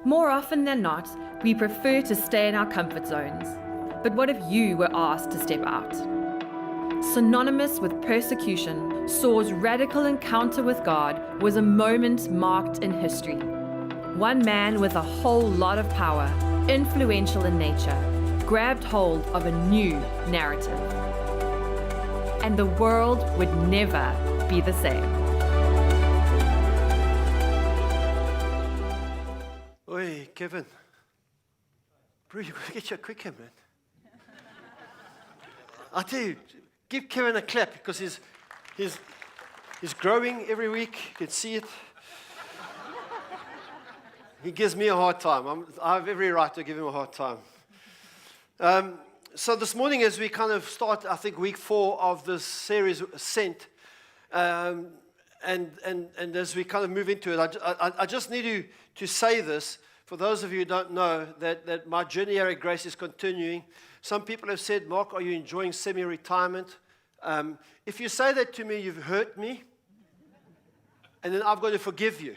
More often than not, we prefer to stay in our comfort zones. But what if you were asked to step out? Synonymous with persecution, Saul's radical encounter with God was a moment marked in history. One man with a whole lot of power, influential in nature, grabbed hold of a new narrative. And the world would never be the same. Oi, Kevin. Bro, you've got to get your quicker, man. I tell you, give Kevin a clap because he's growing every week. You can see it. He gives me a hard time. I have every right to give him a hard time. So this morning, as we kind of start, I think, week 4 of this series, Sent, and as we kind of move into it, I just need to say this. For those of you who don't know, that my journey here at Grace is continuing. Some people have said, Mark, are you enjoying semi-retirement? If you say that to me, you've hurt me, and then I've got to forgive you.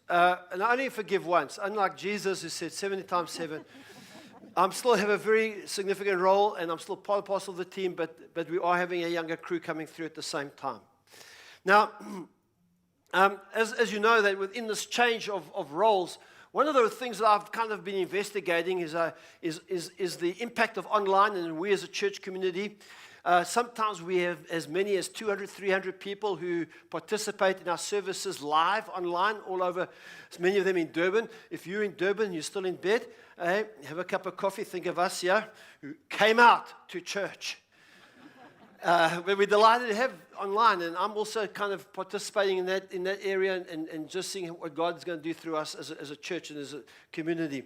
And I only forgive once. Unlike Jesus, who said 70 times 7, I still have a very significant role, and I'm still part and parcel of the team, but we are having a younger crew coming through at the same time. Now, as you know, that within this change of roles, one of the things that I've kind of been investigating is the impact of online, and we as a church community. Sometimes we have as many as 200, 300 people who participate in our services live online all over, many of them in Durban. If you're in Durban, you're still in bed, have a cup of coffee, think of us here, who came out to church. But we're delighted to have online, and I'm also kind of participating in that area and just seeing what God's going to do through us as a church and as a community.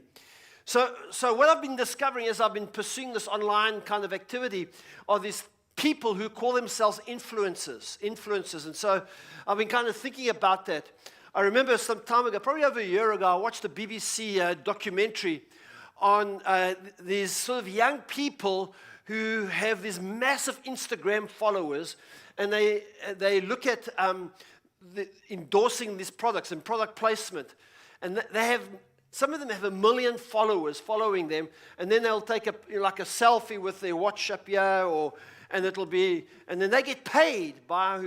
So what I've been discovering as I've been pursuing this online kind of activity are these people who call themselves influencers. And so I've been kind of thinking about that. I remember some time ago, probably over a year ago, I watched a BBC documentary on these sort of young people who have these massive Instagram followers, and they look at endorsing these products and product placement. And they have, some of them have 1 million followers following them, and then they'll take a selfie with their watch up here, and then they get paid by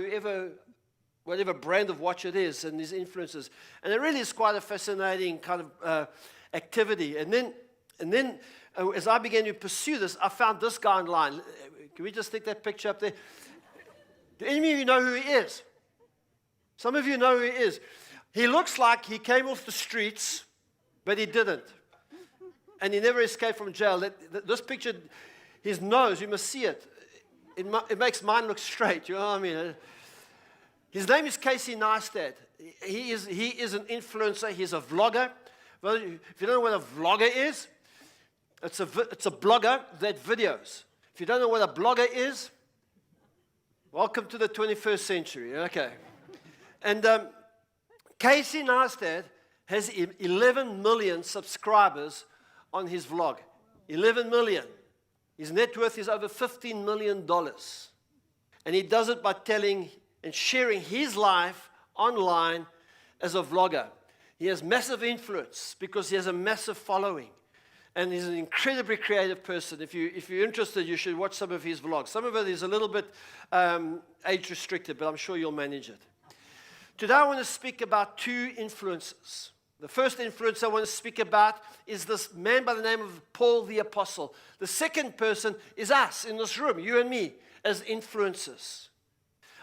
whatever brand of watch it is, and these influencers. And it really is quite a fascinating kind of activity. And then as I began to pursue this, I found this guy online. Can we just stick that picture up there? Do any of you know who he is? Some of you know who he is. He looks like he came off the streets, but he didn't. And he never escaped from jail. This picture, his nose, you must see it. It makes mine look straight, you know what I mean? His name is Casey Neistat. He is an influencer. He's a vlogger. Well, if you don't know what a vlogger is, it's a blogger that videos. If you don't know what a blogger is, welcome to the 21st century. Okay. And Casey Neistat has 11 million subscribers on his vlog. 11 million. His net worth is over $15 million. And he does it by telling and sharing his life online as a vlogger. He has massive influence because he has a massive following. And he's an incredibly creative person. If you're interested, you should watch some of his vlogs. Some of it is a little bit age restricted, but I'm sure you'll manage it. Today I want to speak about 2 influencers. The first influencer I want to speak about is this man by the name of Paul the Apostle. The second person is us in this room, you and me, as influencers.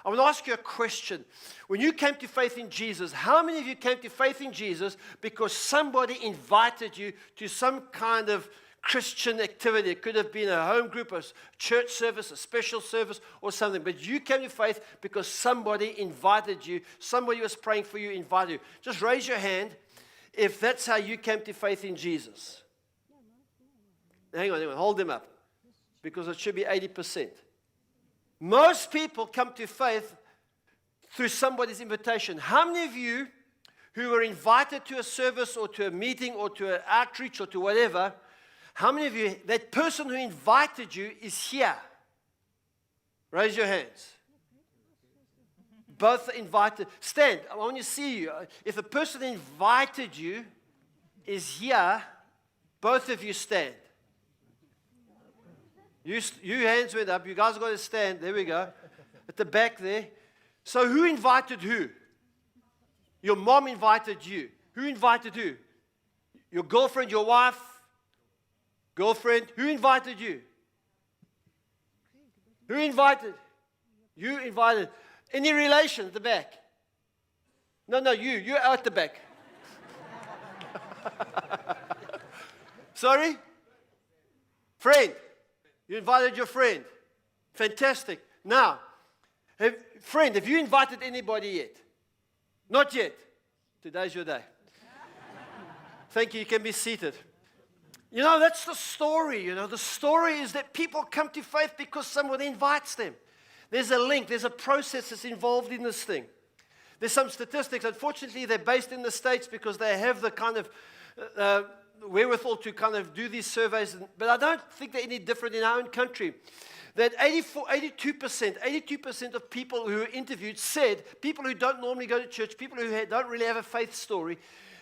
I want to ask you a question. When you came to faith in Jesus, how many of you came to faith in Jesus because somebody invited you to some kind of Christian activity? It could have been a home group, a church service, a special service, or something. But you came to faith because somebody invited you. Somebody was praying for you, invited you. Just raise your hand if that's how you came to faith in Jesus. Hang on, hold them up. Because it should be 80%. Most people come to faith through somebody's invitation. How many of you who were invited to a service or to a meeting or to an outreach or to whatever, how many of you, that person who invited you is here? Raise your hands. Both are invited. Stand. I want to see you. If the person invited you is here, both of you stand. You hands went up. You guys got to stand. There we go. At the back there. So who invited who? Your mom invited you. Who invited who? Your girlfriend, your wife? Girlfriend. Who invited you? Who invited? You invited. Any relation at the back? No, you. You're out the back. Sorry? Friend. You invited your friend. Fantastic. Now, friend, have you invited anybody yet? Not yet. Today's your day. Thank you. You can be seated. You know, that's the story. You know, the story is that people come to faith because somebody invites them. There's a link. There's a process that's involved in this thing. There's some statistics. Unfortunately, they're based in the States because they have the kind of wherewithal to kind of do these surveys. But I don't think they're any different in our own country. That 82% of people who were interviewed said, people who don't normally go to church, people who don't really have a faith story,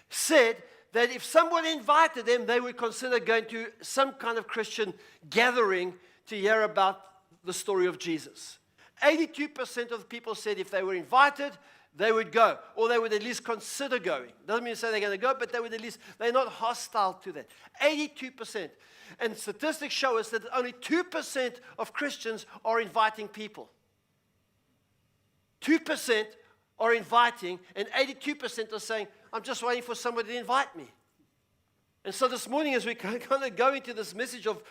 said that if someone invited them, they would consider going to some kind of Christian gathering to hear about the story of Jesus. 82% of the people said if they were invited, they would go, or they would at least consider going. Doesn't mean to say they're going to go, but they would at least, they're not hostile to that. 82%. And statistics show us that only 2% of Christians are inviting people. 2% are inviting, and 82% are saying, I'm just waiting for somebody to invite me. And so this morning, as we kind of go into this message of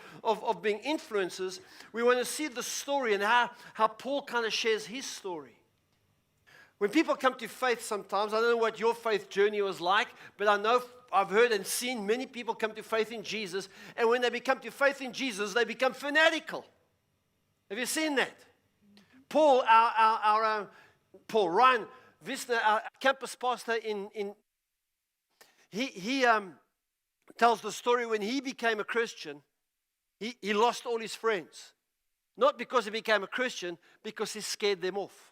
being influencers, we want to see the story and how Paul kind of shares his story. When people come to faith sometimes, I don't know what your faith journey was like, but I know I've heard and seen many people come to faith in Jesus, and when they become to faith in Jesus, they become fanatical. Have you seen that? Paul, Paul, Ryan Visner, our campus pastor he tells the story when he became a Christian, he lost all his friends. Not because he became a Christian, because he scared them off.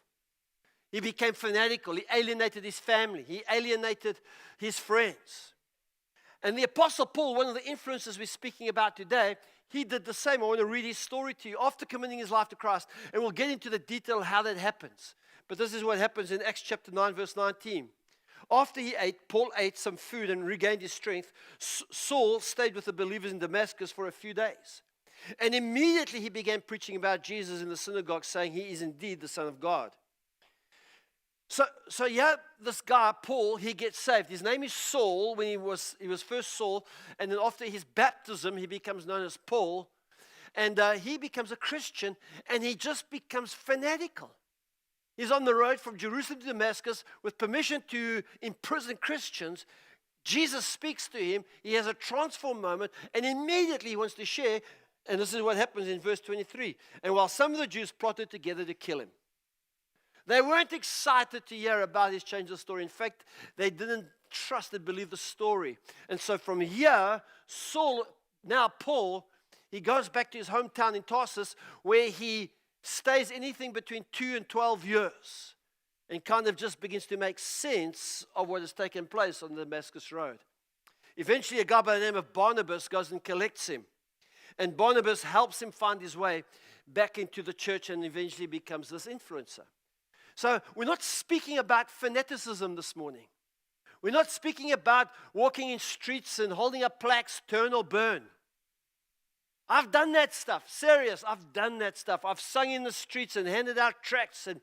He became fanatical. He alienated his family. He alienated his friends. And the Apostle Paul, one of the influences we're speaking about today, he did the same. I want to read his story to you after committing his life to Christ. And we'll get into the detail of how that happens. But this is what happens in Acts chapter 9, verse 19. After Paul ate some food and regained his strength, Saul stayed with the believers in Damascus for a few days. And immediately he began preaching about Jesus in the synagogue, saying he is indeed the Son of God. So yeah, this guy, Paul, he gets saved. His name is Saul. When he was first Saul, and then after his baptism, he becomes known as Paul. And he becomes a Christian, and he just becomes fanatical. He's on the road from Jerusalem to Damascus with permission to imprison Christians. Jesus speaks to him. He has a transform moment, and immediately he wants to share. And this is what happens in verse 23. And while some of the Jews plotted together to kill him. They weren't excited to hear about his change of story. In fact, they didn't trust and believe the story. And so from here, Saul, now Paul, he goes back to his hometown in Tarsus, where he stays anything between 2 and 12 years and kind of just begins to make sense of what has taken place on the Damascus Road. Eventually, a guy by the name of Barnabas goes and collects him. And Barnabas helps him find his way back into the church and eventually becomes this influencer. So we're not speaking about fanaticism this morning. We're not speaking about walking in streets and holding up plaques, turn or burn. I've done that stuff. Serious, I've done that stuff. I've sung in the streets and handed out tracts, and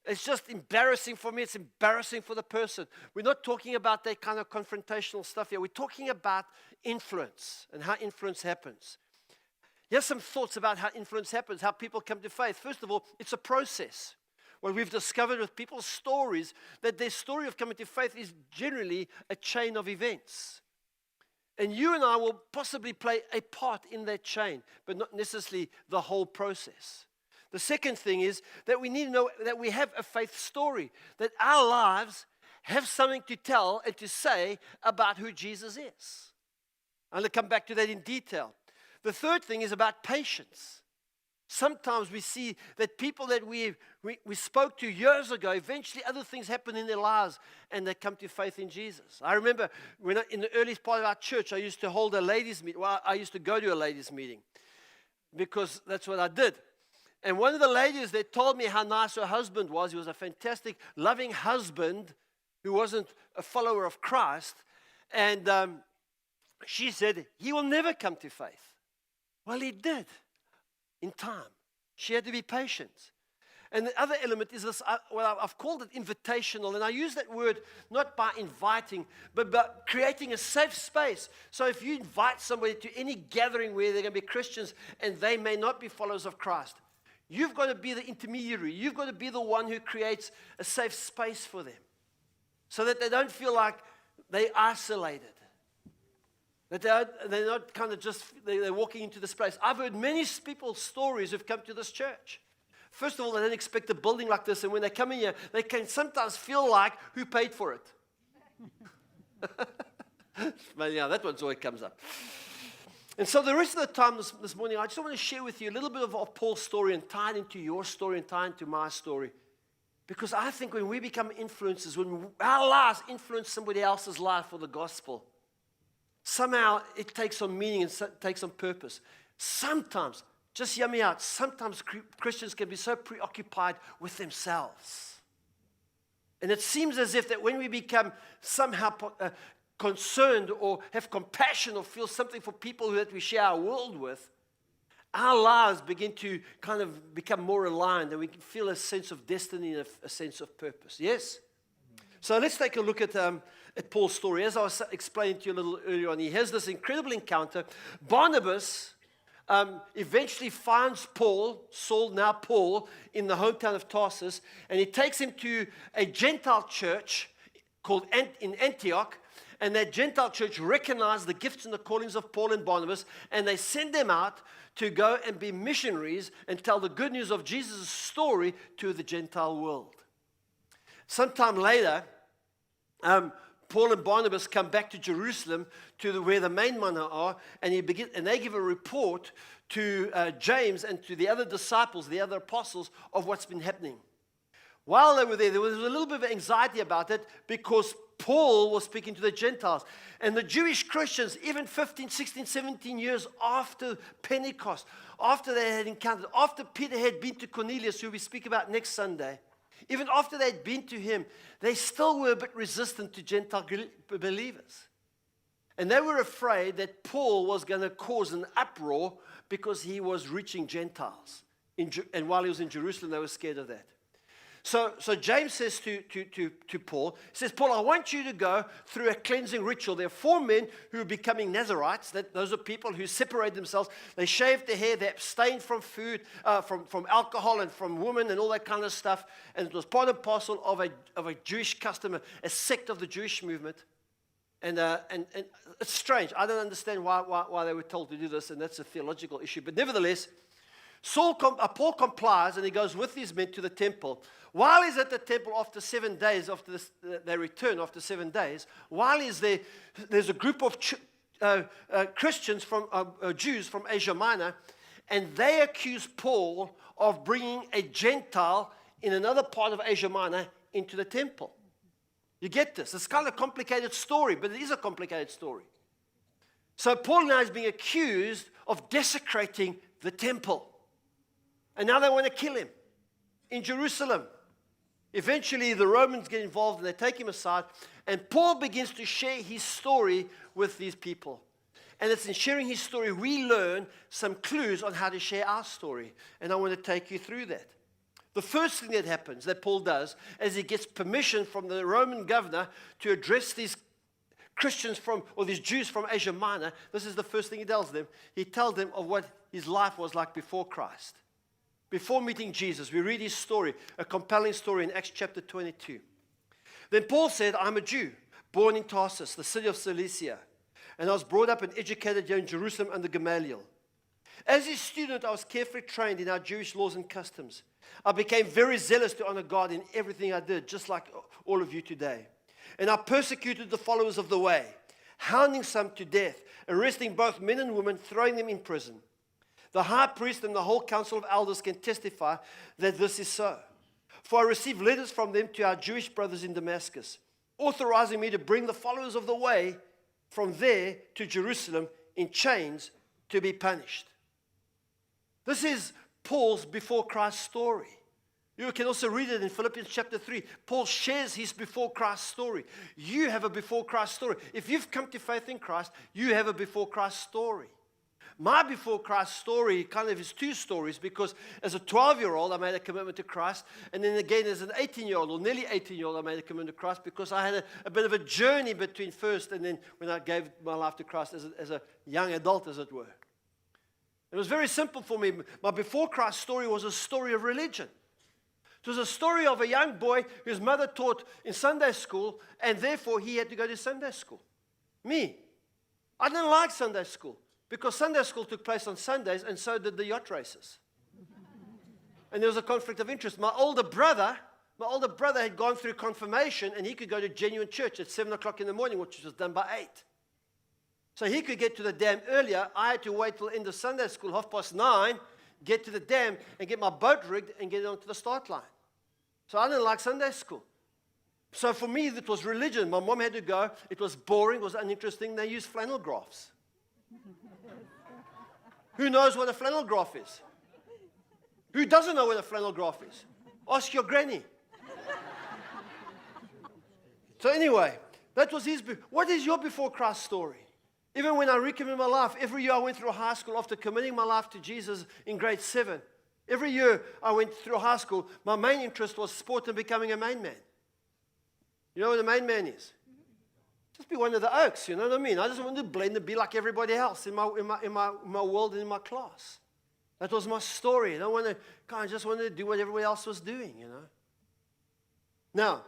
it's just embarrassing for me. It's embarrassing for the person. We're not talking about that kind of confrontational stuff here. We're talking about influence and how influence happens. Here's some thoughts about how influence happens, how people come to faith. First of all, it's a process. What we've discovered with people's stories, that their story of coming to faith is generally a chain of events. And you and I will possibly play a part in that chain, but not necessarily the whole process. The second thing is that we need to know that we have a faith story, that our lives have something to tell and to say about who Jesus is. I'm going to come back to that in detail. The third thing is about patience. Sometimes we see that people that we spoke to years ago, eventually other things happen in their lives and they come to faith in Jesus. I remember in the earliest part of our church, I used to hold a ladies' meeting. Well, I used to go to a ladies' meeting because that's what I did. And one of the ladies, they told me how nice her husband was. He was a fantastic, loving husband who wasn't a follower of Christ. And she said, he will never come to faith. Well, he did. In time. She had to be patient. And the other element is this, I've called it invitational, and I use that word not by inviting, but by creating a safe space. So if you invite somebody to any gathering where they're going to be Christians and they may not be followers of Christ, you've got to be the intermediary. You've got to be the one who creates a safe space for them so that they don't feel like they're isolated. That they're not kind of just, they're walking into this place. I've heard many people's stories who've come to this church. First of all, they don't expect a building like this, and when they come in here, they can sometimes feel like, who paid for it? But yeah, that one's always comes up. And so the rest of the time this morning, I just want to share with you a little bit of Paul's story and tie it into your story and tie it into my story. Because I think when we become influencers, when our lives influence somebody else's life for the gospel, somehow it takes on meaning and takes on purpose. Sometimes, just hear me out, sometimes Christians can be so preoccupied with themselves. And it seems as if that when we become somehow concerned or have compassion or feel something for people that we share our world with, our lives begin to kind of become more aligned and we can feel a sense of destiny and a sense of purpose. Yes? So let's take a look at Paul's story. As I was explaining to you a little earlier on, he has this incredible encounter. Barnabas eventually finds Paul, Saul, now Paul, in the hometown of Tarsus, and he takes him to a Gentile church called in Antioch, and that Gentile church recognized the gifts and the callings of Paul and Barnabas, and they send them out to go and be missionaries and tell the good news of Jesus' story to the Gentile world. Sometime later, Paul and Barnabas come back to Jerusalem where the main men are, and they give a report to James and to the other disciples, the other apostles, of what's been happening. While they were there was a little bit of anxiety about it because Paul was speaking to the Gentiles. And the Jewish Christians, even 15, 16, 17 years after Pentecost, after they had encountered, after Peter had been to Cornelius, who we speak about next Sunday, even after they had been to him, they still were a bit resistant to Gentile believers. And they were afraid that Paul was going to cause an uproar because he was reaching Gentiles. And while he was in Jerusalem, they were scared of that. So James says to Paul, he says, Paul, I want you to go through a cleansing ritual. There are 4 men who are becoming Nazarites. Those are people who separate themselves. They shave their hair. They abstain from food, from alcohol and from women and all that kind of stuff. And it was part and parcel of a Jewish custom, a sect of the Jewish movement. And it's strange. I don't understand why they were told to do this, and that's a theological issue. But nevertheless, Paul complies, and he goes with these men to the temple. While he's at the temple after 7 days, they return after 7 days, while he's there, there's a group of Christians, Jews from Asia Minor, and they accuse Paul of bringing a Gentile in another part of Asia Minor into the temple. You get this? It's kind of a complicated story, but it is a complicated story. So Paul now is being accused of desecrating the temple. And now they want to kill him in Jerusalem. Eventually, the Romans get involved and they take him aside. And Paul begins to share his story with these people. And it's in sharing his story we learn some clues on how to share our story. And I want to take you through that. The first thing that happens, that Paul does, is he gets permission from the Roman governor to address these Christians these Jews from Asia Minor. This is the first thing he tells them. He tells them of what his life was like before Christ. Before meeting Jesus, we read his story, a compelling story in Acts chapter 22. Then Paul said, I'm a Jew, born in Tarsus, the city of Cilicia, and I was brought up and educated here in Jerusalem under Gamaliel. As a student, I was carefully trained in our Jewish laws and customs. I became very zealous to honor God in everything I did, just like all of you today. And I persecuted the followers of the way, hounding some to death, arresting both men and women, throwing them in prison. The high priest and the whole council of elders can testify that this is so. For I received letters from them to our Jewish brothers in Damascus, authorizing me to bring the followers of the way from there to Jerusalem in chains to be punished. This is Paul's before Christ story. You can also read it in Philippians chapter 3. Paul shares his before Christ story. You have a before Christ story. If you've come to faith in Christ, you have a before Christ story. My before Christ story kind of is two stories, because as a 12-year-old, I made a commitment to Christ. And then again, as an 18-year-old or nearly 18-year-old, I made a commitment to Christ because I had a bit of a journey between first and then when I gave my life to Christ as a young adult, as it were. It was very simple for me. My before Christ story was a story of religion. It was a story of a young boy whose mother taught in Sunday school, and therefore he had to go to Sunday school. Me. I didn't like Sunday school because Sunday school took place on Sundays, and so did the yacht races. And there was a conflict of interest. My older brother had gone through confirmation, and he could go to genuine church at 7 o'clock in the morning, which was done by 8. So he could get to the dam earlier. I had to wait till end of Sunday school, 9:30, get to the dam and get my boat rigged and get onto the start line. So I didn't like Sunday school. So for me, it was religion. My mom had to go. It was boring. It was uninteresting. They used flannel graphs. Who knows what a flannel graph is? Who doesn't know what a flannel graph is? Ask your granny. So anyway, that was his. What is your before Christ story? Even when I recommitted my life, every year I went through high school after committing my life to Jesus in grade 7. Every year I went through high school, my main interest was sport and becoming a main man. You know what a main man is? Just be one of the oaks, you know what I mean? I just wanted to blend and be like everybody else in my world and in my class. That was my story. I just wanted to do what everybody else was doing, you know. Now,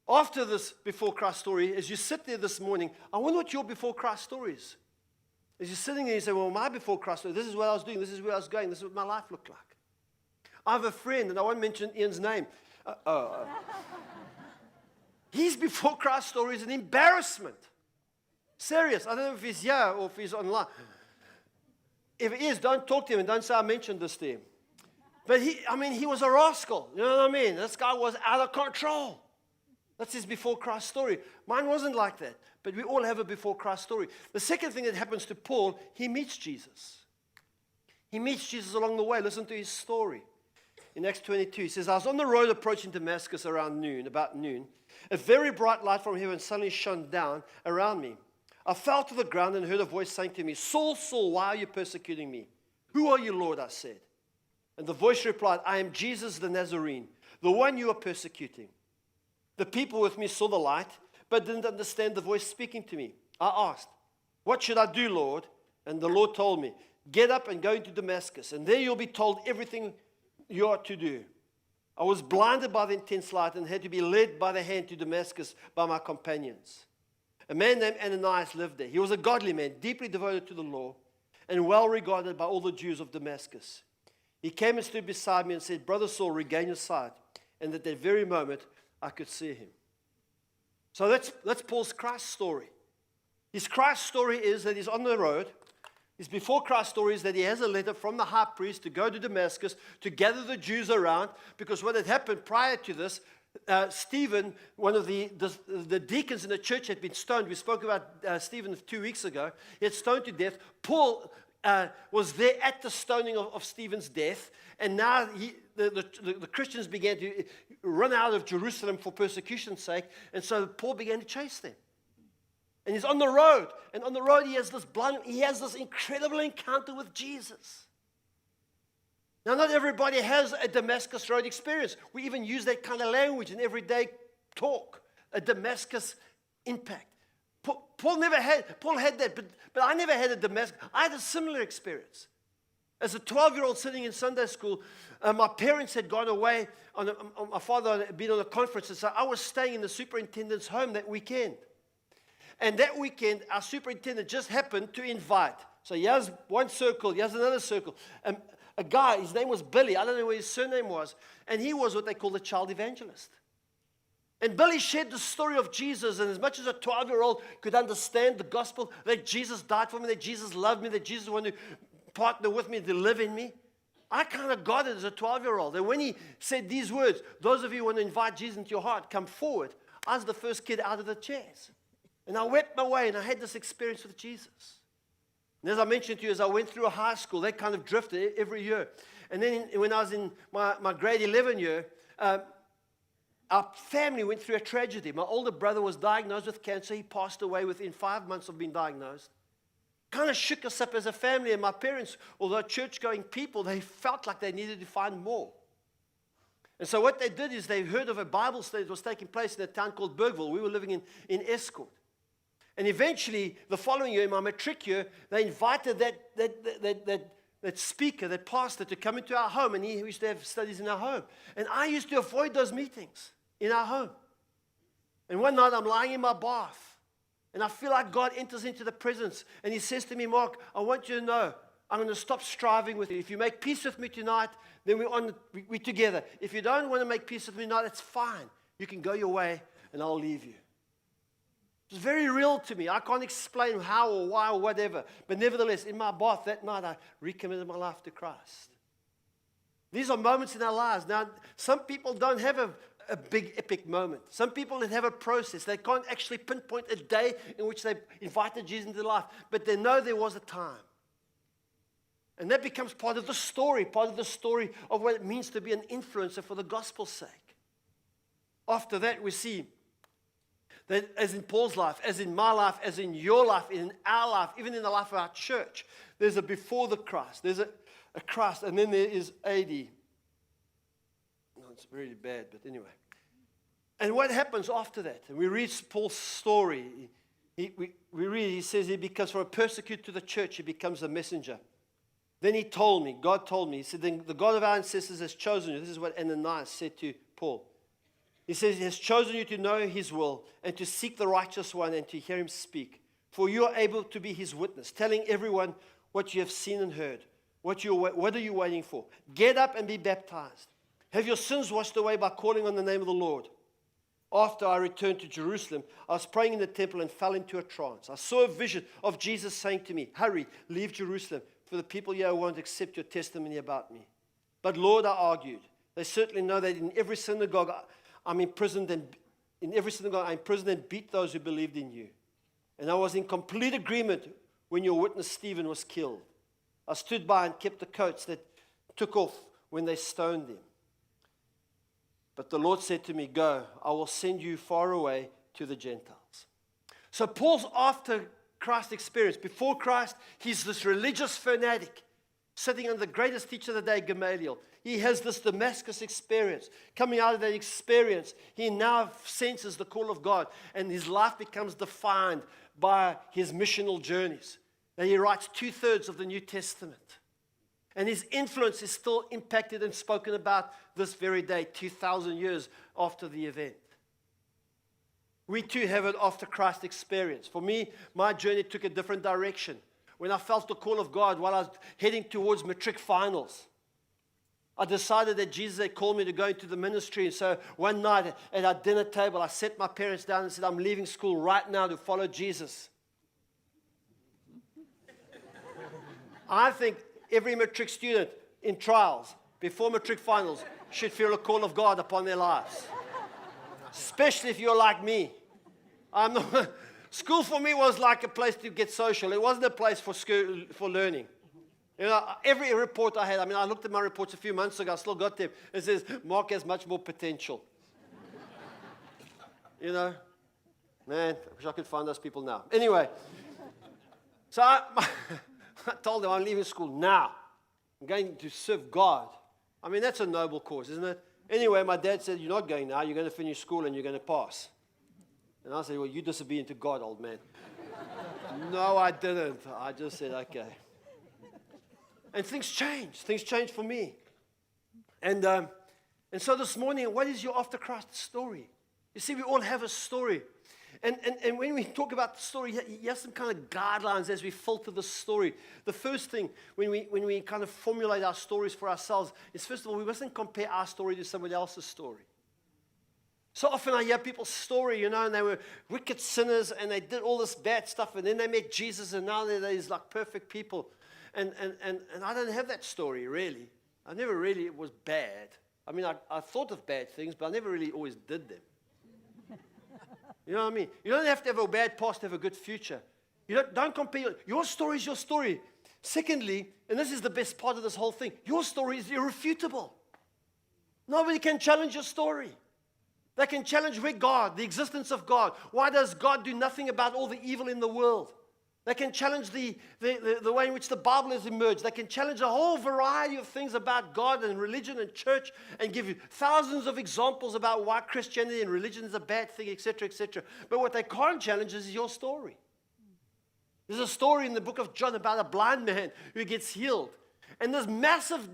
after this before Christ story, as you sit there this morning, I wonder what your before Christ story is. As you're sitting there, you say, well, my before Christ story, this is what I was doing, this is where I was going, this is what my life looked like. I have a friend, and I won't mention Ian's name. His before Christ story is an embarrassment. Serious. I don't know if he's here or if he's online. If he is, don't talk to him and don't say I mentioned this to him. But he was a rascal. You know what I mean? This guy was out of control. That's his before Christ story. Mine wasn't like that. But we all have a before Christ story. The second thing that happens to Paul, he meets Jesus. He meets Jesus along the way. Listen to his story. In Acts 22, he says, I was on the road approaching Damascus about noon. A very bright light from heaven suddenly shone down around me. I fell to the ground and heard a voice saying to me, Saul, Saul, why are you persecuting me? Who are you, Lord? I said. And the voice replied, I am Jesus the Nazarene, the one you are persecuting. The people with me saw the light, but didn't understand the voice speaking to me. I asked, what should I do, Lord? And the Lord told me, get up and go into Damascus, and there you'll be told everything you are to do. I was blinded by the intense light and had to be led by the hand to Damascus by my companions. A man named Ananias lived there. He was a godly man, deeply devoted to the law, and well regarded by all the Jews of Damascus. He came and stood beside me and said, Brother Saul, regain your sight. And at that very moment, I could see him. So that's Paul's Christ story. His Christ story is that he's on the road. His before Christ story is that he has a letter from the high priest to go to Damascus to gather the Jews around, because what had happened prior to this, Stephen, one of the deacons in the church, had been stoned. We spoke about Stephen 2 weeks ago. He had stoned to death. Paul was there at the stoning of Stephen's death, and now the Christians began to run out of Jerusalem for persecution's sake, and so Paul began to chase them. And he's on the road, and on the road he has this incredible encounter with Jesus. Now, not everybody has a Damascus Road experience. We even use that kind of language in everyday talk, a Damascus impact. Paul had that, but I never had a Damascus. I had a similar experience. As a 12-year-old sitting in Sunday school, my parents had gone away. My father had been on a conference, and so I was staying in the superintendent's home that weekend. And that weekend, our superintendent just happened to invite. So he has one circle, he has another circle. A guy, his name was Billy. I don't know what his surname was. And he was what they call the child evangelist. And Billy shared the story of Jesus. And as much as a 12-year-old could understand the gospel, that Jesus died for me, that Jesus loved me, that Jesus wanted to partner with me, to live in me. I kind of got it as a 12-year-old. And when he said these words, those of you who want to invite Jesus into your heart, come forward. I was the first kid out of the chairs. And I wept my way, and I had this experience with Jesus. And as I mentioned to you, as I went through a high school, they kind of drifted every year. And then when I was in my grade 11 year, our family went through a tragedy. My older brother was diagnosed with cancer. He passed away within 5 months of being diagnosed. Kind of shook us up as a family. And my parents, although church-going people, they felt like they needed to find more. And so what they did is they heard of a Bible study that was taking place in a town called Bergville. We were living in Escort. And eventually, the following year, in my matric year, they invited that speaker, that pastor, to come into our home. And he used to have studies in our home. And I used to avoid those meetings in our home. And one night, I'm lying in my bath. And I feel like God enters into the presence. And he says to me, Mark, I want you to know, I'm going to stop striving with you. If you make peace with me tonight, then we're together. If you don't want to make peace with me tonight, it's fine. You can go your way, and I'll leave you. It's very real to me. I can't explain how or why or whatever. But nevertheless, in my bath that night, I recommitted my life to Christ. These are moments in our lives. Now, some people don't have a big epic moment. Some people that have a process. They can't actually pinpoint a day in which they invited Jesus into their life. But they know there was a time. And that becomes part of the story of what it means to be an influencer for the gospel's sake. After that, we see that as in Paul's life, as in my life, as in your life, in our life, even in the life of our church, there's a before the Christ. There's a Christ, and then there is AD. No, it's really bad, but anyway. And what happens after that? And we read Paul's story. He says he becomes, from a persecutor to the church, he becomes a messenger. Then God told me, he said, then the God of our ancestors has chosen you. This is what Ananias said to Paul. He says, he has chosen you to know his will and to seek the righteous one and to hear him speak. For you are able to be his witness, telling everyone what you have seen and heard. What are you waiting for? Get up and be baptized. Have your sins washed away by calling on the name of the Lord. After I returned to Jerusalem, I was praying in the temple and fell into a trance. I saw a vision of Jesus saying to me, hurry, leave Jerusalem, for the people here won't accept your testimony about me. But Lord, I argued, they certainly know that in every synagogue I'm imprisoned and beat those who believed in you. And I was in complete agreement when your witness Stephen was killed. I stood by and kept the coats that took off when they stoned him. But the Lord said to me, go, I will send you far away to the Gentiles. So Paul's after Christ experience. Before Christ, he's this religious fanatic sitting under the greatest teacher of the day, Gamaliel. He has this Damascus experience. Coming out of that experience, he now senses the call of God, and his life becomes defined by his missional journeys. And he writes 2/3 of the New Testament. And his influence is still impacted and spoken about this very day, 2,000 years after the event. We too have an after Christ experience. For me, my journey took a different direction. When I felt the call of God while I was heading towards matric finals, I decided that Jesus had called me to go into the ministry. And so one night at our dinner table, I sat my parents down and said, I'm leaving school right now to follow Jesus. I think every matric student in trials, before matric finals, should feel a call of God upon their lives. Especially if you're like me. School for me was like a place to get social. It wasn't a place for school, for learning. You know, every report I had, I looked at my reports a few months ago, I still got them. It says, Mark has much more potential. You know, man, I wish I could find those people now. Anyway, so I told them I'm leaving school now. I'm going to serve God. That's a noble cause, isn't it? Anyway, my dad said, you're not going now. You're going to finish school and you're going to pass. And I said, well, you disobedient to God, old man. No, I didn't. I just said, okay. And things changed. Things changed for me. And so this morning, what is your after Christ story? You see, we all have a story. And when we talk about the story, you have some kind of guidelines as we filter the story. The first thing, when we kind of formulate our stories for ourselves, is first of all, we mustn't compare our story to somebody else's story. So often I hear people's story, and they were wicked sinners, and they did all this bad stuff, and then they met Jesus, and now they're these like perfect people. And I don't have that story, really. I never really, it was bad. I mean, I thought of bad things, but I never really always did them. You know what I mean? You don't have to have a bad past to have a good future. You don't compare. Your story is your story. Secondly, and this is the best part of this whole thing, your story is irrefutable. Nobody can challenge your story. They can challenge God, the existence of God. Why does God do nothing about all the evil in the world? They can challenge the way in which the Bible has emerged. They can challenge a whole variety of things about God and religion and church and give you thousands of examples about why Christianity and religion is a bad thing, etc., etc. But what they can't challenge is your story. There's a story in the book of John about a blind man who gets healed. And this massive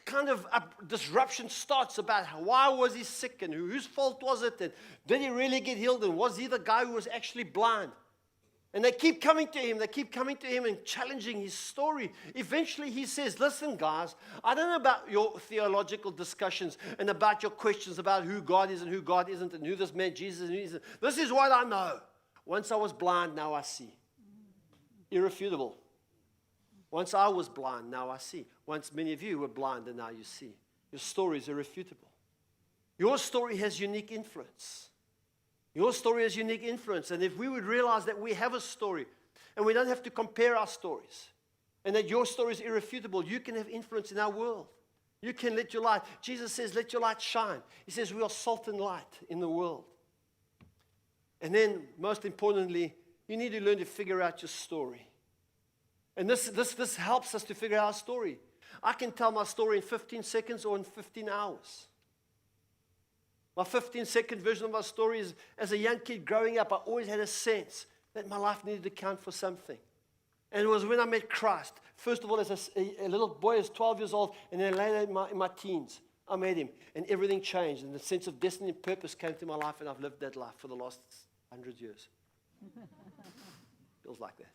kind of disruption starts about why was he sick and whose fault was it and did he really get healed and was he the guy who was actually blind? And they keep coming to him and challenging his story. Eventually he says, listen guys, I don't know about your theological discussions and about your questions about who God is and who God isn't and who this man Jesus is and who isn't. This is what I know. Once I was blind, now I see. Irrefutable. Once I was blind, now I see. Once many of you were blind and now you see. Your story is irrefutable. Your story has unique influence. Your story has unique influence. And if we would realize that we have a story and we don't have to compare our stories and that your story is irrefutable, you can have influence in our world. You can let your light. Jesus says, let your light shine. He says, we are salt and light in the world. And then, most importantly, you need to learn to figure out your story. And this helps us to figure out our story. I can tell my story in 15 seconds or in 15 hours. My 15-second version of my story is, as a young kid growing up, I always had a sense that my life needed to count for something. And it was when I met Christ. First of all, as a little boy, I was 12 years old, and then later in my teens, I met him. And everything changed, and the sense of destiny and purpose came to my life, and I've lived that life for the last 100 years. Feels like that.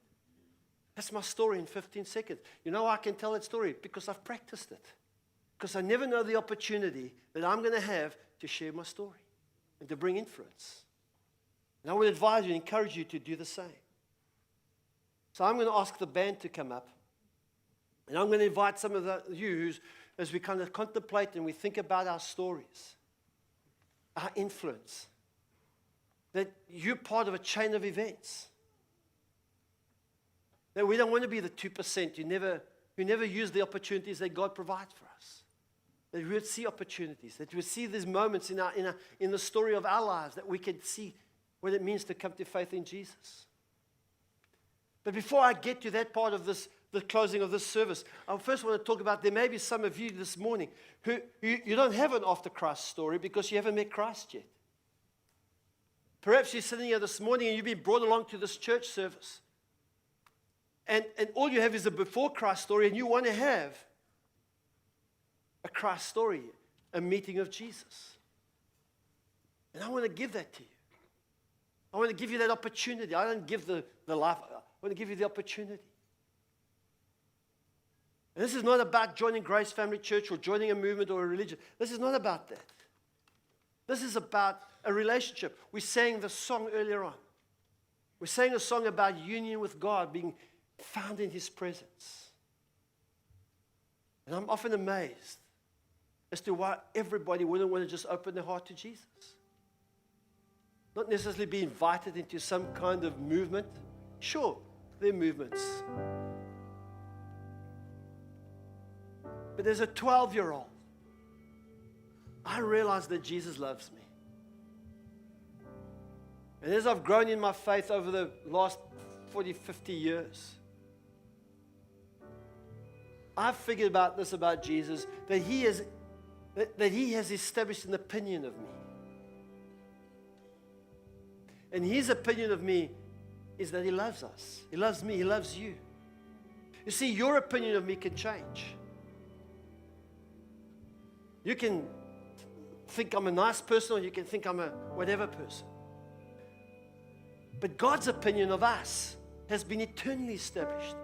That's my story in 15 seconds. You know why I can tell that story? Because I've practiced it. Because I never know the opportunity that I'm going to have to share my story and to bring influence. And I would advise you and encourage you to do the same. So I'm going to ask the band to come up. And I'm going to invite some of you as we kind of contemplate and we think about our stories, our influence, that you're part of a chain of events. That we don't want to be the 2% who never use the opportunities that God provides for us. That we would see opportunities, that we would see these moments in the story of our lives, that we can see what it means to come to faith in Jesus. But before I get to that part of the closing of this service, I first want to talk about, there may be some of you this morning who you don't have an after Christ story because you haven't met Christ yet. Perhaps you're sitting here this morning and you've been brought along to this church service. And all you have is a before Christ story, and you want to have a Christ story, a meeting of Jesus. And I want to give that to you. I want to give you that opportunity. I don't give the life. I want to give you the opportunity. And this is not about joining Grace Family Church or joining a movement or a religion. This is not about that. This is about a relationship. We sang the song earlier on. We sang a song about union with God, being found in His presence. And I'm often amazed as to why everybody wouldn't want to just open their heart to Jesus. Not necessarily be invited into some kind of movement. Sure, there are movements. But as a 12-year-old, I realized that Jesus loves me. And as I've grown in my faith over the last 40, 50 years, I've figured about this about Jesus, that He has established an opinion of me. And His opinion of me is that He loves us. He loves me. He loves you. You see, your opinion of me can change. You can think I'm a nice person, or you can think I'm a whatever person. But God's opinion of us has been eternally established.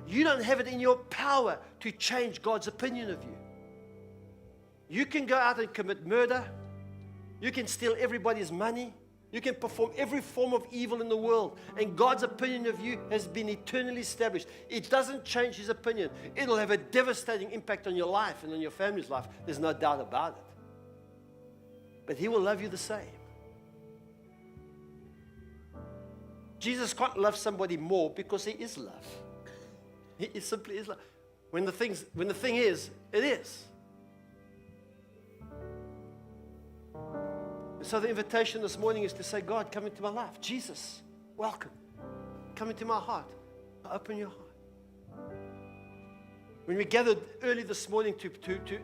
You don't have it in your power to change God's opinion of you. You can go out and commit murder. You can steal everybody's money. You can perform every form of evil in the world, and God's opinion of you has been eternally established. It doesn't change His opinion. It'll have a devastating impact on your life and on your family's life. There's no doubt about it. But He will love you the same. Jesus can't love somebody more because He is love. He simply is love. When the thing is, it is. So the invitation this morning is to say, God, come into my life. Jesus, welcome. Come into my heart. Open your heart. When we gathered early this morning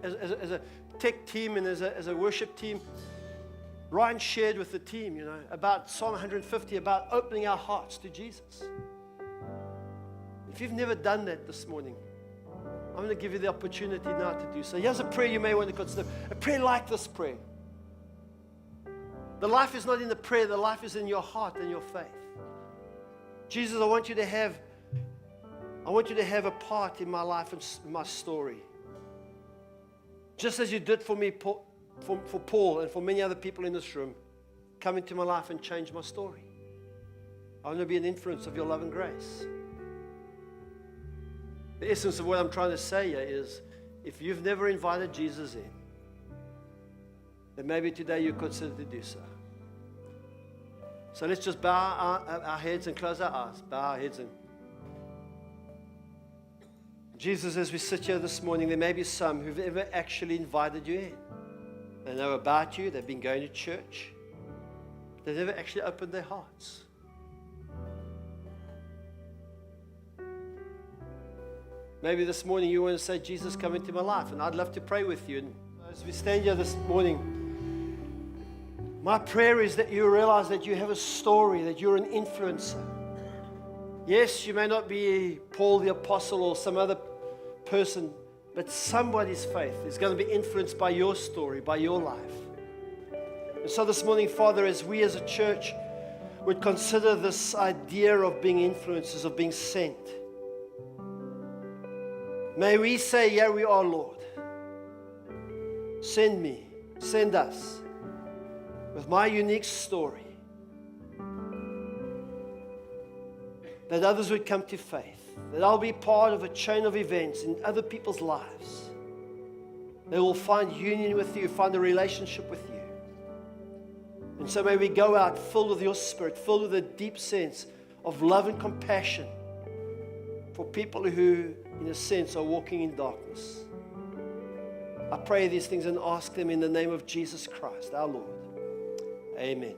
as a tech team and as a worship team, Ryan shared with the team, about Psalm 150, about opening our hearts to Jesus. If you've never done that this morning, I'm going to give you the opportunity now to do so. Here's a prayer you may want to consider. A prayer like this prayer. The life is not in the prayer, the life is in your heart and your faith. Jesus, I want you to have a part in my life and my story. Just as you did for me, for Paul and for many other people in this room, come into my life and change my story. I want to be an influence of your love and grace. The essence of what I'm trying to say here is, if you've never invited Jesus in, then maybe today you consider to do so. So let's just bow our heads and close our eyes. Bow our heads and Jesus, as we sit here this morning, there may be some who've ever actually invited you in. They know about you, they've been going to church, but they've never actually opened their hearts. Maybe this morning you want to say, Jesus, come into my life, and I'd love to pray with you. And as we stand here this morning, my prayer is that you realize that you have a story, that you're an influencer. Yes, you may not be Paul the Apostle or some other person, but somebody's faith is going to be influenced by your story, by your life. And so this morning, Father, as we as a church would consider this idea of being influencers, of being sent, may we say, here we are, Lord. Send me, send us with my unique story, that others would come to faith, that I'll be part of a chain of events in other people's lives. They will find union with you, find a relationship with you. And so may we go out filled with your Spirit, filled with a deep sense of love and compassion for people who, in a sense, are walking in darkness. I pray these things and ask them in the name of Jesus Christ, our Lord. Amen.